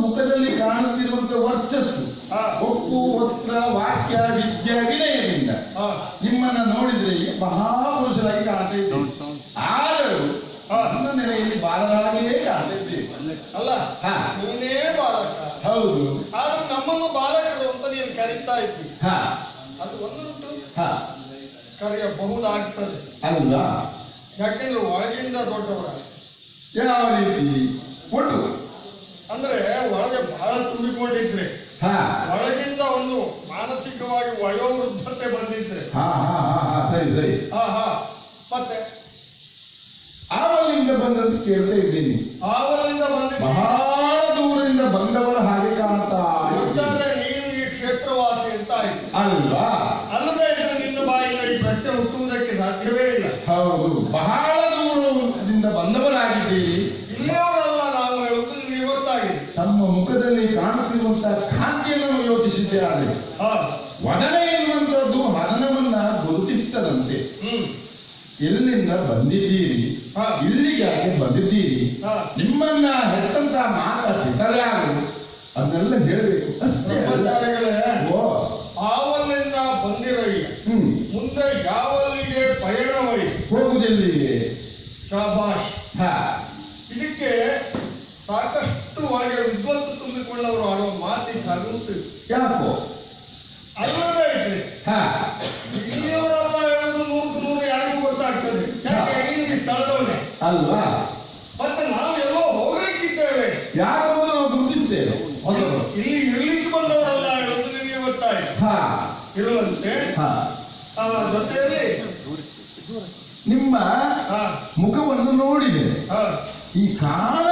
ಮುಖದಲ್ಲಿ ಕಾಣುತ್ತಿರುವಂತಹ ವರ್ಚಸ್ಸು, ಒಪ್ಪು, ವಸ್ತ್ರ, ವಾಕ್ಯ, ವಿದ್ಯೆ, ವಿನಯದಿಂದ ನಿಮ್ಮನ್ನ ನೋಡಿದ್ರೆ ಮಹಾಪುರುಷರಾಗಿ ಕಾಣ್ತಾ ಇದ್ದೀವಿ. ಆದರೂ ನನ್ನ ನೆಲೆಯಲ್ಲಿ ಬಾಲರಾಗಿಯೇ ಕಾಣ್ತಾ ಇದ್ದೀವಿ. ಅಲ್ಲ, ನೀನೇ ಬಾಲಕ. ಹೌದು. ಆದ್ರೆ ನಮ್ಮನ್ನು ಬಾಲಕರು ಅಂತ ನೀನು ಕರೀತಾ ಇದ್ದಿ. ಅದು ಒಂದುಂಟು ಕರೆಯಬಹುದಾಗ್ತದೆ ಅಲ್ಲ. ಯಾಕೆಂದ್ರೆ ಒಳಗಿಂದ ದೊಡ್ಡವರ ಯಾವ ರೀತಿ ಒಟ್ಟು ಅಂದ್ರೆ ಒಳಗೆ ಬಹಳ ತುಂಬಿಕೊಂಡಿದ್ರೆ, ಒಳಗಿಂದ ಒಂದು ಮಾನಸಿಕವಾಗಿ ವಯೋವೃದ್ಧತೆ ಬಂದಿದ್ರೆ, ಸರಿ ಸರಿ, ಮತ್ತೆ ಆವಲಿಂದ ಬಂದದ್ದು ಕೇಳ್ತಾ ಇದ್ದೀನಿ. ಆವಲಿಂದ ಬಂದಿದ್ದ ಬಹಳ ದೂರದಿಂದ ಬಂದವರ ಹಾಗೆ ಕಾಣ್ತಾ ಇದ್ದಾರೆ. ನೀನು ಈ ಕ್ಷೇತ್ರವಾಸಿ ಅಂತ ಆಯ್ತು ಅಲ್ವಾ? ಅಲ್ಲದೆ ಇದ್ರೆ ನಿನ್ನ ಬಾಯಿಂದ ಈ ಪ್ರಶ್ನೆ ಹುಟ್ಟುವುದಕ್ಕೆ ಸಾಧ್ಯವೇ ಇಲ್ಲ. ಹೌದು, ಬಹಳ ದೂರದಿಂದ ಬಂದವರಾಗಿದ್ದೀರಿ. ಇಲ್ಲಿಯವರಲ್ಲ ನಾವು ಹೇಳುವುದು, ನೀವು ಗೊತ್ತಾಗಿದೆ. ತಮ್ಮ ಮುಖದಲ್ಲಿ ಕಾಣುತ್ತಿರುವಂತಹ ಕಾಂತಿಯನ್ನು ಯೋಚಿಸಿದ್ದಾರೆ. ವದನ ಎನ್ನುವಂತದ್ದು ವದನವನ್ನ ಗುರುತಿಸ್ತದಂತೆ. ಎಲ್ಲಿಂದ ಬಂದಿದ್ದೀರಿ, ಇಲ್ಲಿಗೆ ಬಂದಿದ್ದೀರಿ, ನಿಮ್ಮನ್ನ ಹೆತ್ತಂತ ಮಾತ ಪಿತರ್ಯಾರು ಅದನ್ನೆಲ್ಲ ಹೇಳಬೇಕು ಅಷ್ಟೇ. ಆವಲ್ಲಿಂದ ಬಂದಿರಯ್ಯ, ಮುಂದೆ ಯಾವಲ್ಲಿಗೆ ಪಯಣವೈ, ಹೋಗುದೆಲ್ಲಿಗೆ? ಶಾಬಾಷ್. ಇದಕ್ಕೆ ಸಾಕಷ್ಟು ಒಳಗೆ ವಿದ್ವತ್ತು ತುಂಬಿಕೊಂಡವರು ಆಡುವ ಮಾತಿದ್ದಾಗುಂಟು. ಯಾಕೋ ಅಲ್ಲದೇ ಇದ್ರೆ ಇಲ್ಲಿಯವರೆಲ್ಲ ಹೇಳುವುದು 100 ಯಾರಿಗೂ ಗೊತ್ತಾಗ್ತದೆ. ಯಾಕೆ ನೀನು ಸ್ಥಳದವನೇ ಅಲ್ವಾ? ಮತ್ತೆ ನಾವು ಎಲ್ಲೋ ಹೋಗಲಿಕ್ಕಿದ್ದೇವೆ, ಯಾರು ನಾವು ಗುರುತಿಸ್ತೇವೆ. ಇಲ್ಲಿ ಇರ್ಲಿಕ್ಕೆ ಬಂದವರೆಲ್ಲ ಹೇಳುವುದು ನಿಮಗೆ ಗೊತ್ತಾಯ್ತು. ಇರುವಂತೆ ಜೊತೆಯಲ್ಲಿ ನಿಮ್ಮ ಮುಖವನ್ನು ನೋಡಿದೆ. ಈ ಕಾಣ